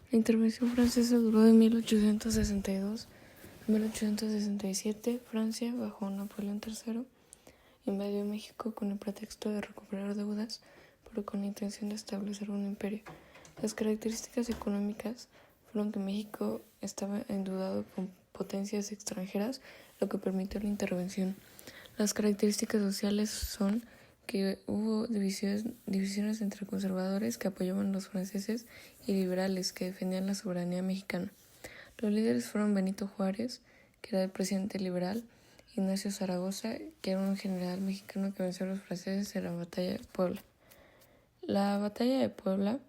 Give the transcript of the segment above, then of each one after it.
La intervención francesa duró de 1862 a 1867. Francia, bajo Napoleón III, invadió México con el pretexto de recuperar deudas, pero con la intención de establecer un imperio. Las características económicas fueron que México estaba endeudado con potencias extranjeras, lo que permitió la intervención. Las características sociales son que hubo divisiones entre conservadores que apoyaban a los franceses y liberales que defendían la soberanía mexicana. Los líderes fueron Benito Juárez, que era el presidente liberal, Ignacio Zaragoza, que era un general mexicano que venció a los franceses en la batalla de Puebla. La batalla de Puebla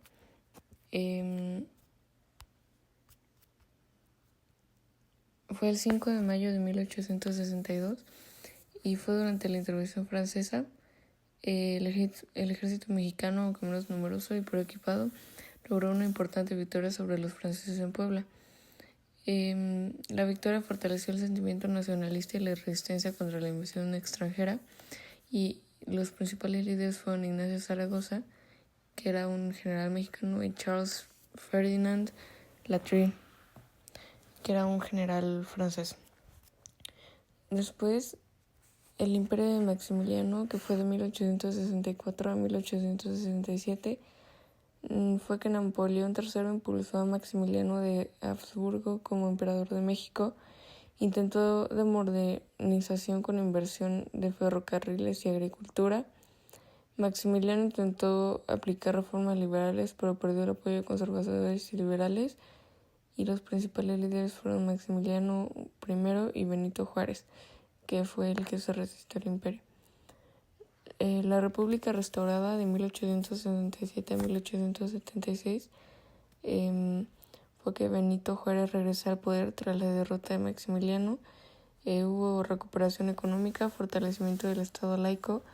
fue el 5 de mayo de 1862 y fue durante la intervención francesa. El ejército mexicano, aunque menos numeroso y pero equipado, logró una importante victoria sobre los franceses en Puebla. La victoria fortaleció el sentimiento nacionalista y la resistencia contra la invasión extranjera, y los principales líderes fueron Ignacio Zaragoza, que era un general mexicano, y Charles Ferdinand Latry, que era un general francés. Después, el imperio de Maximiliano, que fue de 1864 a 1867, fue que Napoleón III impulsó a Maximiliano de Habsburgo como emperador de México. Intentó de modernización con inversión de ferrocarriles y agricultura. Maximiliano intentó aplicar reformas liberales, pero perdió el apoyo de conservadores y liberales, y los principales líderes fueron Maximiliano I y Benito Juárez, que fue el que se resistió al imperio. La República Restaurada de 1867 a 1876 fue que Benito Juárez regresó al poder tras la derrota de Maximiliano. Hubo recuperación económica, fortalecimiento del Estado laico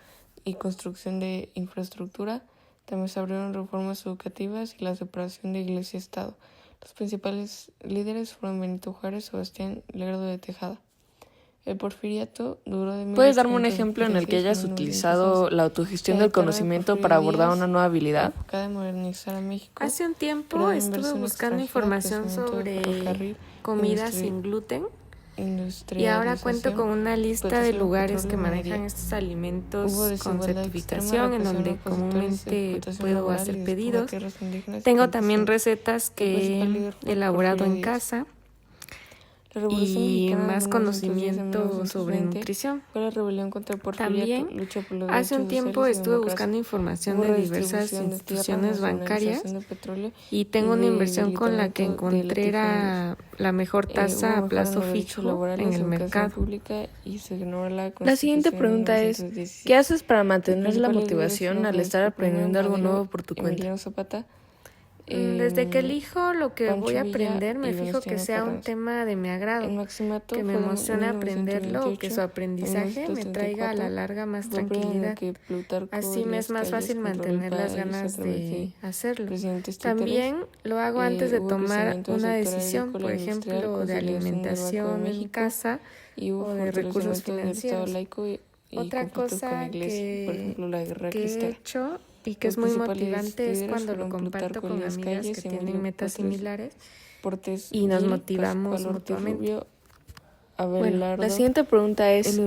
y construcción de infraestructura. También se abrieron reformas educativas y la separación de Iglesia y Estado. Los principales líderes fueron Benito Juárez y Sebastián Lerdo de Tejada. El porfiriato duró de 1876 ¿Puedes darme un ejemplo en el que hayas utilizado la autogestión del conocimiento para abordar una nueva habilidad? Enfocada en modernizar a México. Hace un tiempo estuve buscando información sobre comida sin gluten y ahora cuento con una lista de lugares que manejan estos alimentos con certificación en donde comúnmente puedo hacer pedidos. Tengo también recetas que he elaborado en casa y más conocimiento sobre nutrición. También hace un tiempo estuve buscando información de diversas instituciones bancarias y tengo una inversión con la que encontré la mejor tasa a plazo fijo en el mercado. La siguiente pregunta es, ¿qué haces para mantener la motivación al estar aprendiendo algo nuevo por tu cuenta? Desde que elijo lo que voy a aprender, me fijo que sea un tema de mi agrado, que me emocione aprenderlo o que su aprendizaje me traiga a la larga más tranquilidad. Así me es más fácil mantener las ganas de hacerlo. También lo hago antes de tomar una decisión, por ejemplo, de alimentación en mi casa o de recursos financieros. Otra cosa que he hecho y que es muy motivante es cuando lo comparto con amigas que tienen metas similares y nos motivamos mutuamente. Bueno, la siguiente pregunta es,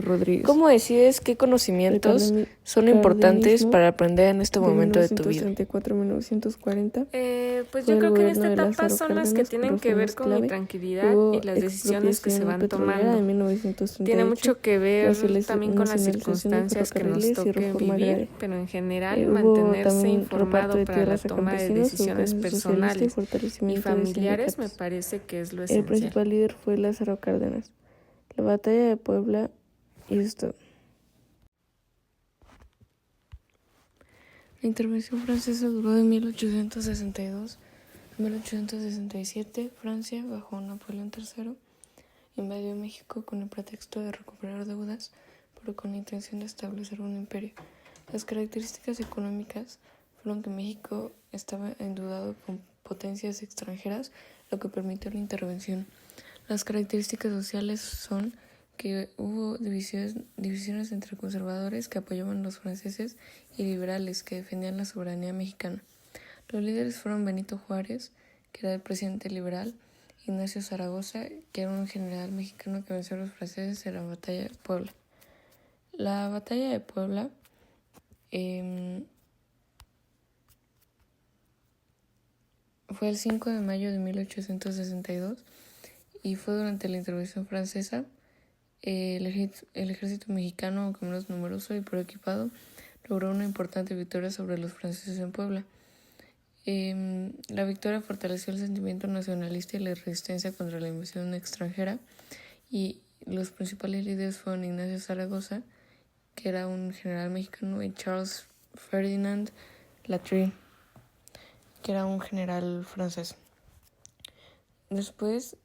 ¿cómo decides qué conocimientos son importantes para aprender en este momento de tu vida? Pues yo creo que en esta etapa son las que tienen que ver con mi tranquilidad y las decisiones que se van tomando. Tiene mucho que ver también con las circunstancias que nos toquen vivir, pero en general mantenerse informado para la toma de decisiones personales y familiares me parece que es lo esencial. El principal líder fue Lázaro Cárdenas. La batalla de Puebla y esto. La intervención francesa duró de 1862 a 1867. Francia, bajo Napoleón III, invadió México con el pretexto de recuperar deudas, pero con la intención de establecer un imperio. Las características económicas fueron que México estaba endeudado con potencias extranjeras, lo que permitió la intervención. Las características sociales son que hubo divisiones entre conservadores que apoyaban a los franceses y liberales que defendían la soberanía mexicana. Los líderes fueron Benito Juárez, que era el presidente liberal, Ignacio Zaragoza, que era un general mexicano que venció a los franceses en la batalla de Puebla. La batalla de Puebla fue el 5 de mayo de 1862 y fue durante la intervención francesa. El ejército mexicano, aunque menos numeroso y pero equipado, logró una importante victoria sobre los franceses en Puebla. La victoria fortaleció el sentimiento nacionalista y la resistencia contra la invasión extranjera, y los principales líderes fueron Ignacio Zaragoza, que era un general mexicano, y Charles Ferdinand Latreille, que era un general francés. Después,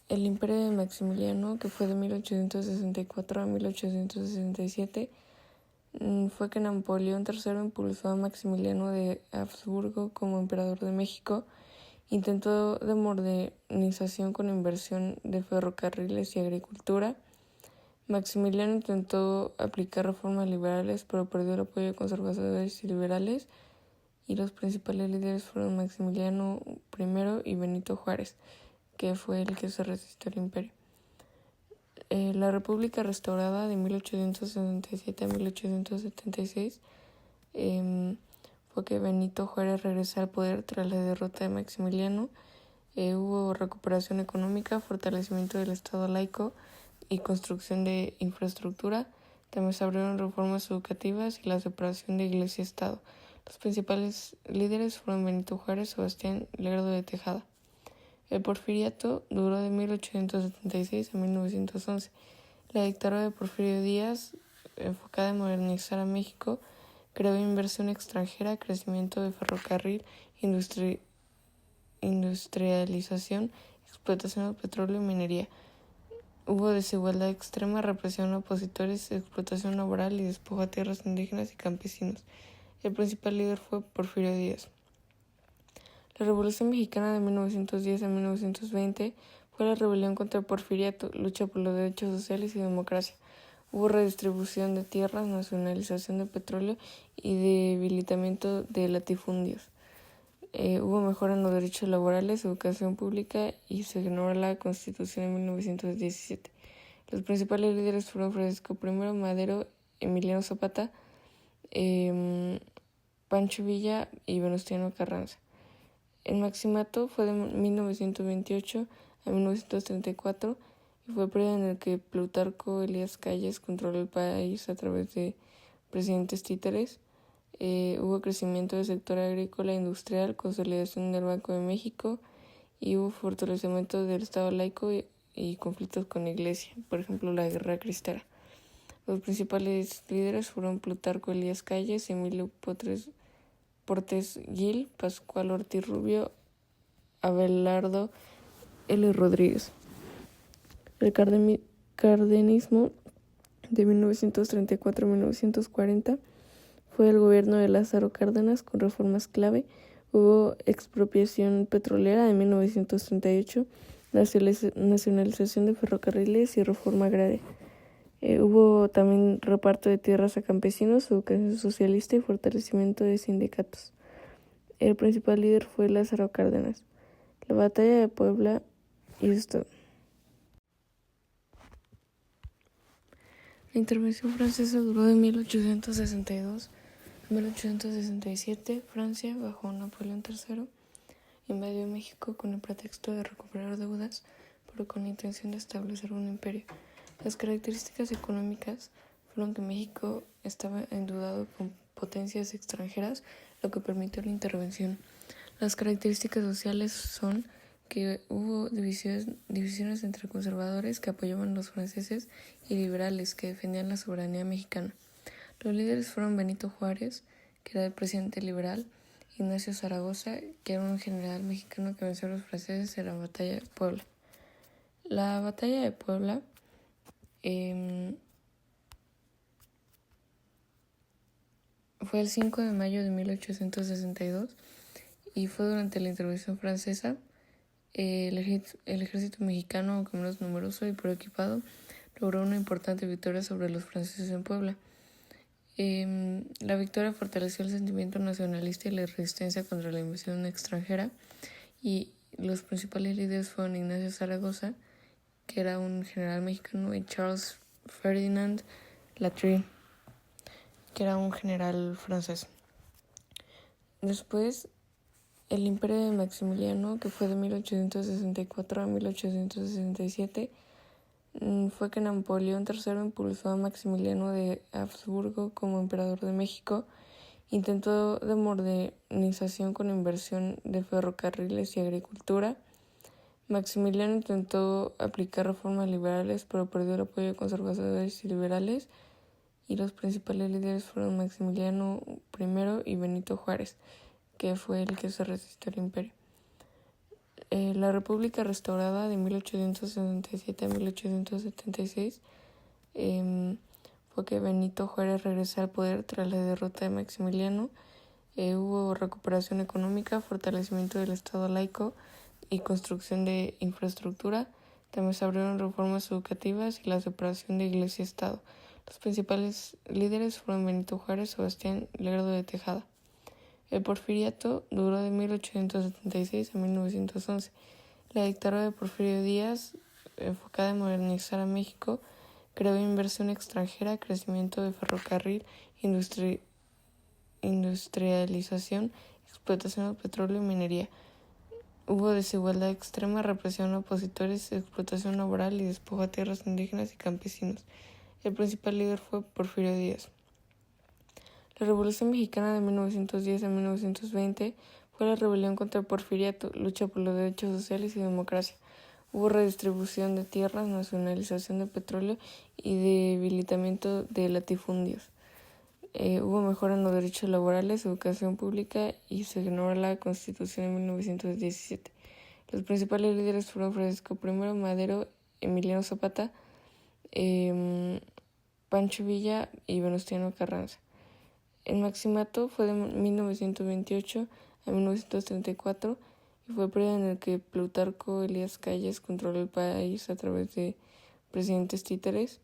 el imperio de Maximiliano, que fue de 1864 a 1867, fue que Napoleón III impulsó a Maximiliano de Habsburgo como emperador de México. Intentó de modernización con inversión de ferrocarriles y agricultura. Maximiliano intentó aplicar reformas liberales, pero perdió el apoyo de conservadores y liberales, y los principales líderes fueron Maximiliano I y Benito Juárez, que fue el que se resistió al imperio. La República restaurada de 1867 a 1876 fue que Benito Juárez regresó al poder tras la derrota de Maximiliano. Hubo recuperación económica, fortalecimiento del Estado laico y construcción de infraestructura. También se abrieron reformas educativas y la separación de Iglesia y Estado. Los principales líderes fueron Benito Juárez y Sebastián Lerdo de Tejada. El porfiriato duró de 1876 a 1911. La dictadura de Porfirio Díaz, enfocada en modernizar a México, creó inversión extranjera, crecimiento de ferrocarril, industrialización, explotación de petróleo y minería. Hubo desigualdad extrema, represión a opositores, explotación laboral y despojo a tierras indígenas y campesinos. El principal líder fue Porfirio Díaz. La Revolución Mexicana de 1910 a 1920 fue la rebelión contra el porfiriato, lucha por los derechos sociales y democracia. Hubo redistribución de tierras, nacionalización de petróleo y debilitamiento de latifundios. Hubo mejora en los derechos laborales, educación pública, y se generó la Constitución de 1917. Los principales líderes fueron Francisco I. Madero, Emiliano Zapata, Pancho Villa y Venustiano Carranza. El maximato fue de 1928 a 1934 y fue el periodo en el que Plutarco Elías Calles controló el país a través de presidentes títeres. Hubo crecimiento del sector agrícola e industrial, consolidación del Banco de México, y hubo fortalecimiento del Estado laico y conflictos con la Iglesia, por ejemplo la Guerra Cristera. Los principales líderes fueron Plutarco Elías Calles, Emilio Portes Gil, Pascual Ortiz Rubio, Abelardo L. Rodríguez. El cardenismo de 1934 a 1940 fue el gobierno de Lázaro Cárdenas con reformas clave. Hubo expropiación petrolera en 1938, nacionalización de ferrocarriles y reforma agraria. Hubo también reparto de tierras a campesinos, educación socialista y fortalecimiento de sindicatos. El principal líder fue Lázaro Cárdenas. La batalla de Puebla y esto. La intervención francesa duró de 1862 a 1867. Francia, bajo Napoleón III, invadió México con el pretexto de recuperar deudas, pero con la intención de establecer un imperio. Las características económicas fueron que México estaba endeudado con potencias extranjeras, lo que permitió la intervención. Las características sociales son que hubo divisiones entre conservadores que apoyaban a los franceses y liberales que defendían la soberanía mexicana. Los líderes fueron Benito Juárez, que era el presidente liberal, Ignacio Zaragoza, que era un general mexicano que venció a los franceses en la batalla de Puebla. La batalla de Puebla fue el 5 de mayo de 1862 y fue durante la intervención francesa. El ejército mexicano, aunque menos numeroso y pero equipado, logró una importante victoria sobre los franceses en Puebla. La victoria fortaleció el sentimiento nacionalista y la resistencia contra la invasión extranjera, y Los principales líderes fueron Ignacio Zaragoza, que era un general mexicano, y Charles Ferdinand Latry, que era un general francés. Después, el imperio de Maximiliano, que fue de 1864 a 1867, fue que Napoleón III impulsó a Maximiliano de Habsburgo como emperador de México. Intentó de modernización con inversión de ferrocarriles y agricultura. Maximiliano intentó aplicar reformas liberales, pero perdió el apoyo de conservadores y liberales, y los principales líderes fueron Maximiliano I y Benito Juárez, que fue el que se resistió al imperio. La República restaurada de 1867 a 1876 fue que Benito Juárez regresó al poder tras la derrota de Maximiliano. Hubo recuperación económica, fortalecimiento del Estado laico y construcción de infraestructura. También se abrieron reformas educativas y la separación de Iglesia y Estado. Los principales líderes fueron Benito Juárez y Sebastián Lerdo de Tejada. El porfiriato duró de 1876 a 1911. La dictadura de Porfirio Díaz, enfocada en modernizar a México, creó inversión extranjera, crecimiento de ferrocarril, industrialización, explotación de petróleo y minería. Hubo desigualdad extrema, represión a opositores, explotación laboral y despojo a tierras indígenas y campesinos. El principal líder fue Porfirio Díaz. La Revolución Mexicana de 1910 a 1920 fue la rebelión contra el porfiriato, lucha por los derechos sociales y democracia. Hubo redistribución de tierras, nacionalización de petróleo y debilitamiento de latifundios. Hubo mejora en los derechos laborales, educación pública y se generó la Constitución de 1917. Los principales líderes fueron Francisco I. Madero, Emiliano Zapata, Pancho Villa y Venustiano Carranza. El maximato fue de 1928 a 1934 y fue el periodo en el que Plutarco Elías Calles controló el país a través de presidentes títeres.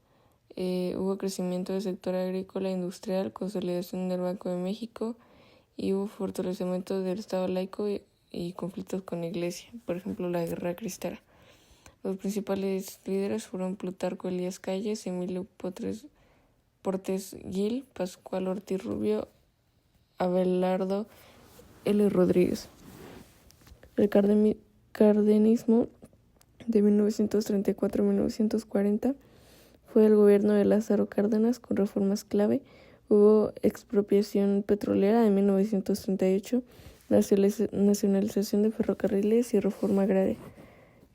Hubo crecimiento del sector agrícola e industrial, consolidación del Banco de México y hubo fortalecimiento del Estado laico y conflictos con la Iglesia, por ejemplo la Guerra Cristera. Los principales líderes fueron Plutarco Elías Calles, Emilio Portes Gil, Pascual Ortiz Rubio, Abelardo L. Rodríguez. El cardenismo de 1934 a 1940 fue el gobierno de Lázaro Cárdenas con reformas clave. Hubo expropiación petrolera en 1938, nacionalización de ferrocarriles y reforma agraria.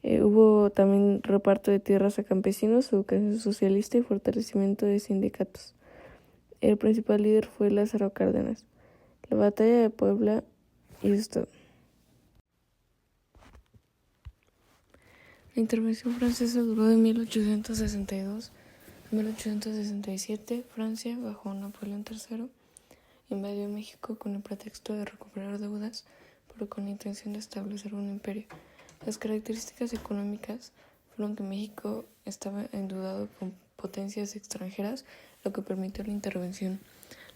Hubo también reparto de tierras a campesinos, educación socialista y fortalecimiento de sindicatos. El principal líder fue Lázaro Cárdenas. La batalla de Puebla y esto. La intervención francesa duró de 1862 a 1867. Francia, bajo Napoleón III, invadió México con el pretexto de recuperar deudas, pero con la intención de establecer un imperio. Las características económicas fueron que México estaba endeudado con potencias extranjeras, lo que permitió la intervención.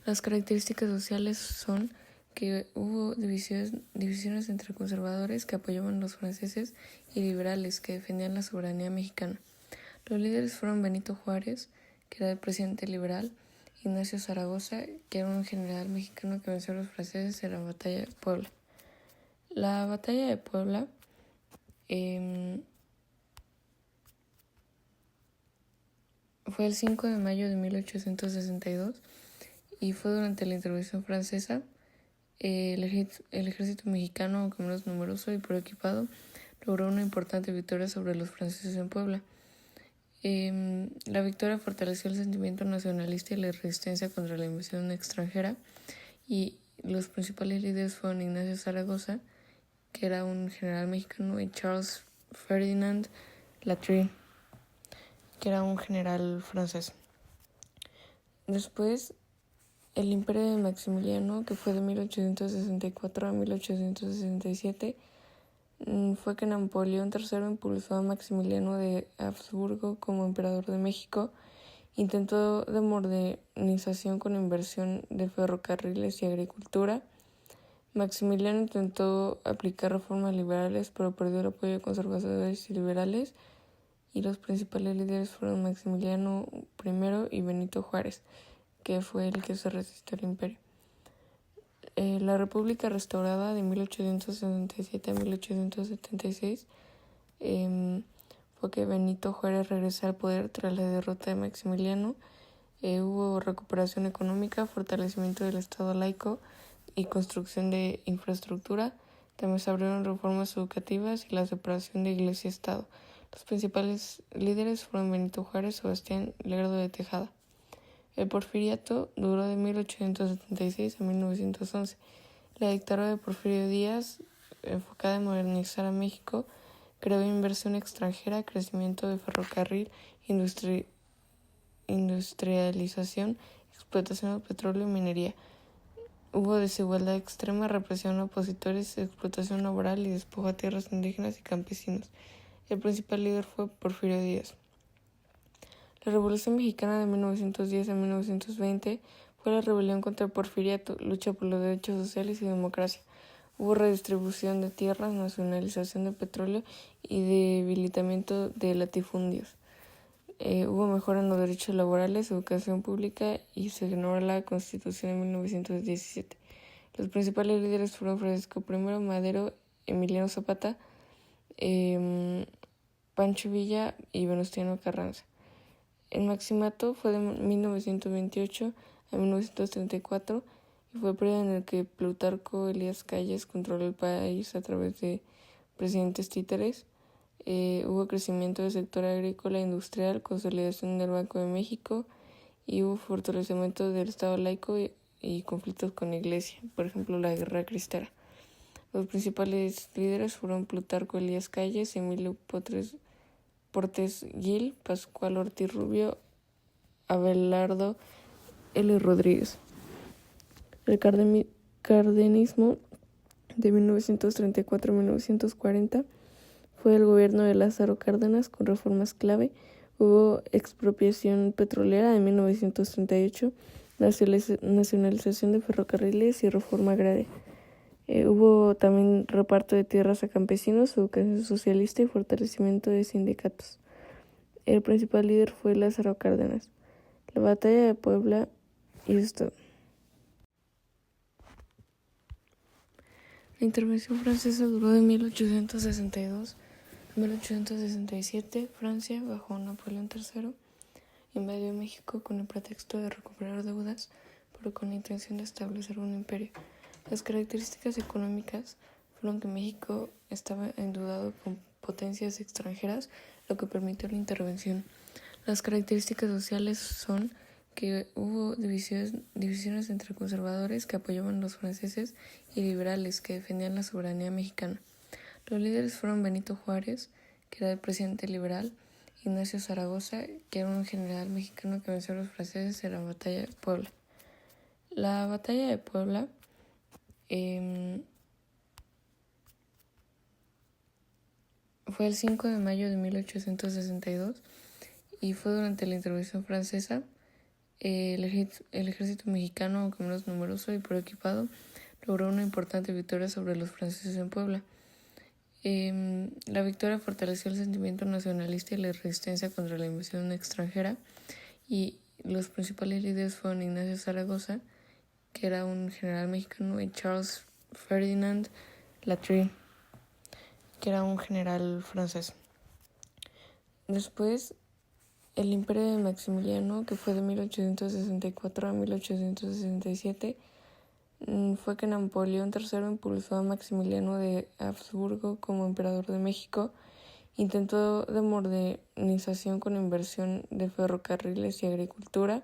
Las características sociales son que hubo divisiones entre conservadores que apoyaban a los franceses y liberales que defendían la soberanía mexicana. Los líderes fueron Benito Juárez, que era el presidente liberal, Ignacio Zaragoza, que era un general mexicano que venció a los franceses en la batalla de Puebla. La batalla de Puebla fue el 5 de mayo de 1862 y fue durante la intervención francesa. El ejército mexicano, aunque menos numeroso y pero equipado, logró una importante victoria sobre los franceses en Puebla. La victoria fortaleció el sentimiento nacionalista y la resistencia contra la invasión extranjera, y los principales líderes fueron Ignacio Zaragoza, que era un general mexicano, y Charles Ferdinand Latry, que era un general francés. Después, el imperio de Maximiliano, que fue de 1864 a 1867, fue que Napoleón III impulsó a Maximiliano de Habsburgo como emperador de México. Intentó de modernización con inversión de ferrocarriles y agricultura. Maximiliano intentó aplicar reformas liberales, pero perdió el apoyo de conservadores y liberales, y los principales líderes fueron Maximiliano I y Benito Juárez, que fue el que se resistió al imperio. La República restaurada de 1867 a 1876 fue que Benito Juárez regresó al poder tras la derrota de Maximiliano. Hubo recuperación económica, fortalecimiento del Estado laico y construcción de infraestructura. También se abrieron reformas educativas y la separación de Iglesia y Estado. Los principales líderes fueron Benito Juárez y Sebastián Lerdo de Tejada. El porfiriato duró de 1876 a 1911. La dictadura de Porfirio Díaz, enfocada en modernizar a México, creó inversión extranjera, crecimiento de ferrocarril, industrialización, explotación de petróleo y minería. Hubo desigualdad extrema, represión a opositores, explotación laboral y despojo a tierras indígenas y campesinos. El principal líder fue Porfirio Díaz. La Revolución Mexicana de 1910 a 1920 fue la rebelión contra el porfiriato, lucha por los derechos sociales y democracia. Hubo redistribución de tierras, nacionalización de petróleo y debilitamiento de latifundios. Hubo mejora en los derechos laborales, educación pública y se generó la Constitución de 1917. Los principales líderes fueron Francisco I. Madero, Emiliano Zapata, Pancho Villa y Venustiano Carranza. El maximato fue de 1928 a 1934 y fue el periodo en el que Plutarco Elías Calles controló el país a través de presidentes títeres. Hubo crecimiento del sector agrícola e industrial, consolidación del Banco de México y hubo fortalecimiento del Estado laico y conflictos con la Iglesia, por ejemplo la Guerra Cristera. Los principales líderes fueron Plutarco Elías Calles, Emilio Portes Gil, Pascual Ortiz Rubio, Abelardo L. Rodríguez. El cardenismo de 1934 a 1940 fue el gobierno de Lázaro Cárdenas con reformas clave. Hubo expropiación petrolera en 1938, nacionalización de ferrocarriles y reforma agraria. Hubo también reparto de tierras a campesinos, educación socialista y fortalecimiento de sindicatos. El principal líder fue Lázaro Cárdenas. La batalla de Puebla y esto. La intervención francesa duró de 1862 a 1867. Francia, bajo Napoleón III, invadió México con el pretexto de recuperar deudas, pero con la intención de establecer un imperio. Las características económicas fueron que México estaba endeudado con potencias extranjeras, lo que permitió la intervención. Las características sociales son que hubo divisiones entre conservadores que apoyaban a los franceses y liberales que defendían la soberanía mexicana. Los líderes fueron Benito Juárez, que era el presidente liberal, Ignacio Zaragoza, que era un general mexicano que venció a los franceses en la batalla de Puebla. La batalla de Puebla fue el 5 de mayo de 1862 y fue durante la intervención francesa. El ejército mexicano, aunque menos numeroso y peor equipado, logró una importante victoria sobre los franceses en Puebla. La victoria fortaleció el sentimiento nacionalista y la resistencia contra la invasión extranjera, y los principales líderes fueron Ignacio Zaragoza, que era un general mexicano, y Charles Ferdinand Latry, que era un general francés. Después, el imperio de Maximiliano, que fue de 1864 a 1867, fue que Napoleón III impulsó a Maximiliano de Habsburgo como emperador de México. Intentó de modernización con inversión de ferrocarriles y agricultura.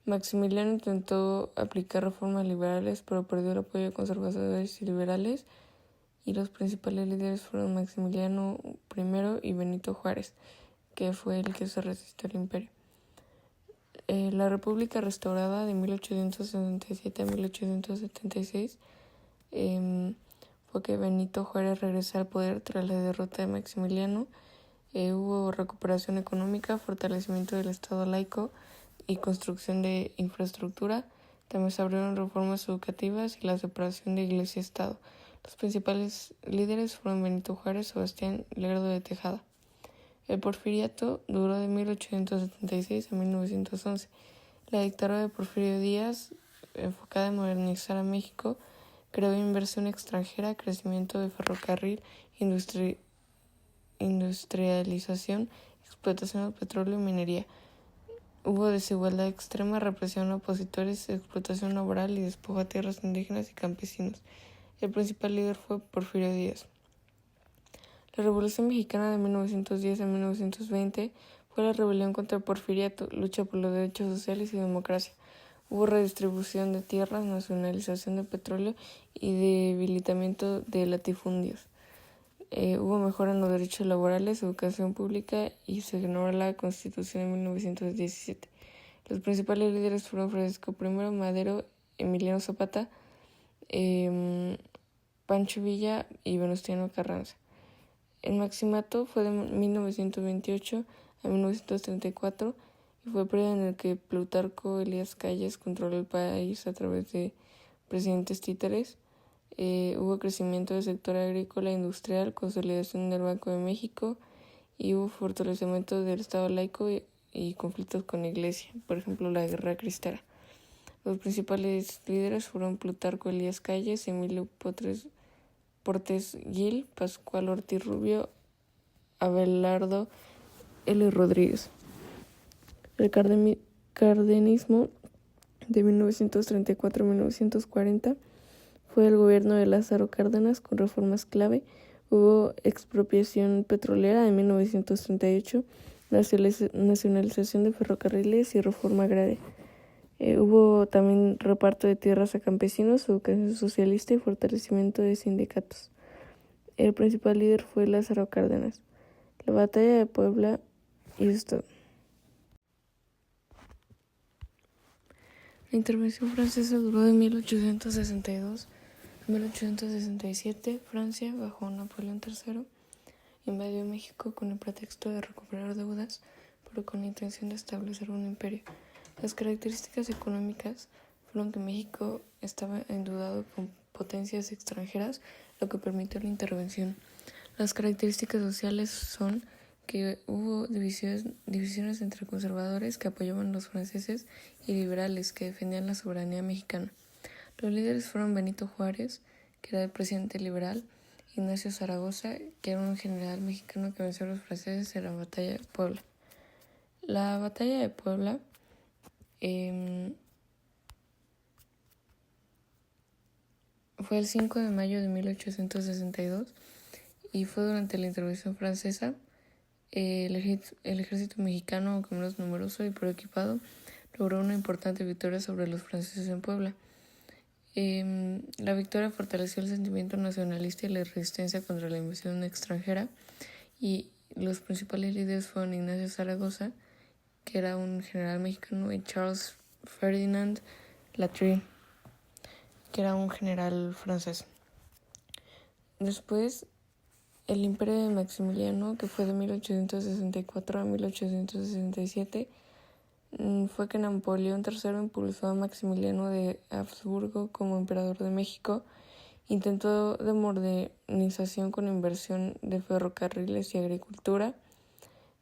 Maximiliano intentó aplicar reformas liberales, pero perdió el apoyo de conservadores y liberales, y los principales líderes fueron Maximiliano I y Benito Juárez, que fue el que se resistió al imperio. La República restaurada de 1867 a 1876 fue que Benito Juárez regresó al poder tras la derrota de Maximiliano. Hubo recuperación económica, fortalecimiento del Estado laico y construcción de infraestructura. También se abrieron reformas educativas y la separación de Iglesia y Estado. Los principales líderes fueron Benito Juárez y Sebastián Lerdo de Tejada. El porfiriato duró de 1876 a 1911. La dictadura de Porfirio Díaz, enfocada en modernizar a México, creó inversión extranjera, crecimiento de ferrocarril, industrialización, explotación del petróleo y minería. Hubo desigualdad extrema, represión a opositores, explotación laboral y despojo a tierras indígenas y campesinos. El principal líder fue Porfirio Díaz. La Revolución Mexicana de 1910 a 1920 fue la rebelión contra el porfiriato, lucha por los derechos sociales y democracia. Hubo redistribución de tierras, nacionalización de petróleo y debilitamiento de latifundios. Hubo mejora en los derechos laborales, educación pública y se generó la Constitución en 1917. Los principales líderes fueron Francisco I. Madero, Emiliano Zapata, Pancho Villa y Venustiano Carranza. El maximato fue de 1928 a 1934 y fue el periodo en el que Plutarco Elías Calles controló el país a través de presidentes títeres. Hubo crecimiento del sector agrícola e industrial, consolidación del Banco de México y hubo fortalecimiento del Estado laico y conflictos con la Iglesia, por ejemplo la Guerra Cristera. Los principales líderes fueron Plutarco Elías Calles, Emilio Portes Gil, Pascual Ortiz Rubio, Abelardo L. Rodríguez. El cardenismo de 1934 a 1940 fue el gobierno de Lázaro Cárdenas con reformas clave. Hubo expropiación petrolera en 1938, nacionalización de ferrocarriles y reforma agraria. Hubo también reparto de tierras a campesinos, educación socialista y fortalecimiento de sindicatos. El principal líder fue Lázaro Cárdenas. La batalla de Puebla y esto. La intervención francesa duró de 1862 a 1867. Francia, bajo Napoleón III, invadió México con el pretexto de recuperar deudas, pero con la intención de establecer un imperio. Las características económicas fueron que México estaba endeudado con potencias extranjeras, lo que permitió la intervención. Las características sociales son que hubo divisiones entre conservadores que apoyaban a los franceses y liberales que defendían la soberanía mexicana. Los líderes fueron Benito Juárez, que era el presidente liberal, Ignacio Zaragoza, que era un general mexicano que venció a los franceses en la batalla de Puebla. La batalla de Puebla fue el 5 de mayo de 1862 y fue durante la intervención francesa. El ejército mexicano, aunque menos numeroso y pero equipado, logró una importante victoria sobre los franceses en Puebla. La victoria fortaleció el sentimiento nacionalista y la resistencia contra la invasión extranjera, y los principales líderes fueron Ignacio Zaragoza, que era un general mexicano, y Charles Ferdinand Latry, que era un general francés. Después, el imperio de Maximiliano, que fue de 1864 a 1867, fue que Napoleón III impulsó a Maximiliano de Habsburgo como emperador de México. Intentó de modernización con inversión de ferrocarriles y agricultura.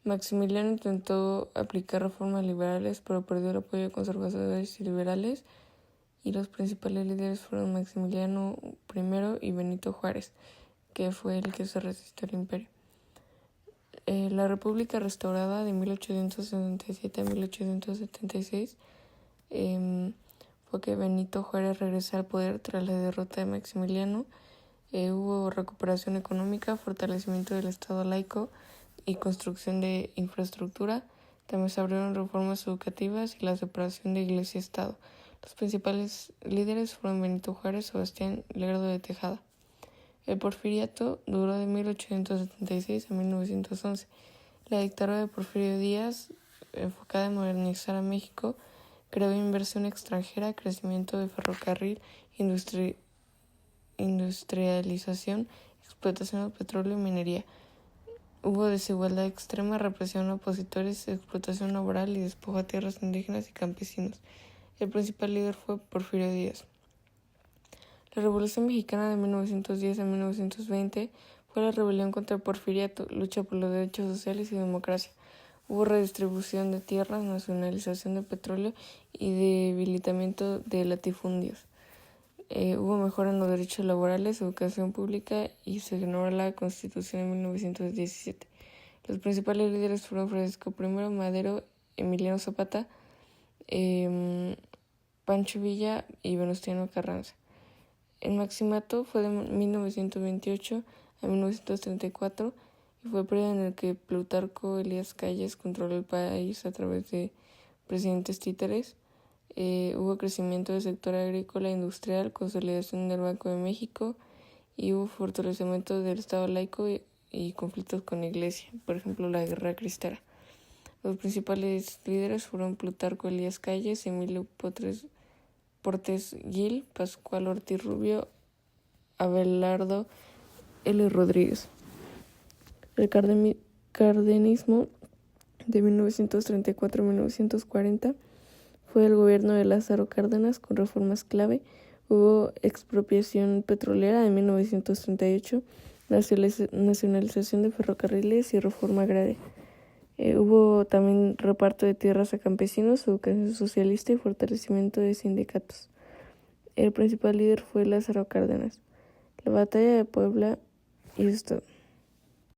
Maximiliano intentó aplicar reformas liberales, pero perdió el apoyo de conservadores y liberales, y los principales líderes fueron Maximiliano I y Benito Juárez, que fue el que se resistió al imperio. La República restaurada de 1867 a 1876 fue que Benito Juárez regresó al poder tras la derrota de Maximiliano. Hubo recuperación económica, fortalecimiento del Estado laico y construcción de infraestructura. También se abrieron reformas educativas y la separación de Iglesia y Estado. Los principales líderes fueron Benito Juárez y Sebastián Lerdo de Tejada. El porfiriato duró de 1876 a 1911. La dictadura de Porfirio Díaz, enfocada en modernizar a México, creó inversión extranjera, crecimiento de ferrocarril, industrialización, explotación del petróleo y minería. Hubo desigualdad extrema, represión a opositores, explotación laboral y despojo a tierras indígenas y campesinos. El principal líder fue Porfirio Díaz. La Revolución Mexicana de 1910 a 1920 fue la rebelión contra el porfiriato, lucha por los derechos sociales y democracia. Hubo redistribución de tierras, nacionalización de petróleo y debilitamiento de latifundios. Hubo mejora en los derechos laborales, educación pública y se generó la Constitución en 1917. Los principales líderes fueron Francisco I. Madero, Emiliano Zapata, Pancho Villa y Venustiano Carranza. El maximato fue de 1928 a 1934 y fue el periodo en el que Plutarco Elías Calles controló el país a través de presidentes títeres. Hubo crecimiento del sector agrícola e industrial, consolidación del Banco de México y hubo fortalecimiento del Estado laico y conflictos con la Iglesia, por ejemplo la Guerra Cristera. Los principales líderes fueron Plutarco Elías Calles, Emilio Portes Gil, Pascual Ortiz Rubio, Abelardo L. Rodríguez. El cardenismo de 1934 a 1940 fue el gobierno de Lázaro Cárdenas con reformas clave. Hubo expropiación petrolera en 1938, nacionalización de ferrocarriles y reforma agraria. Hubo también reparto de tierras a campesinos, educación socialista y fortalecimiento de sindicatos. El principal líder fue Lázaro Cárdenas. La batalla de Puebla y esto.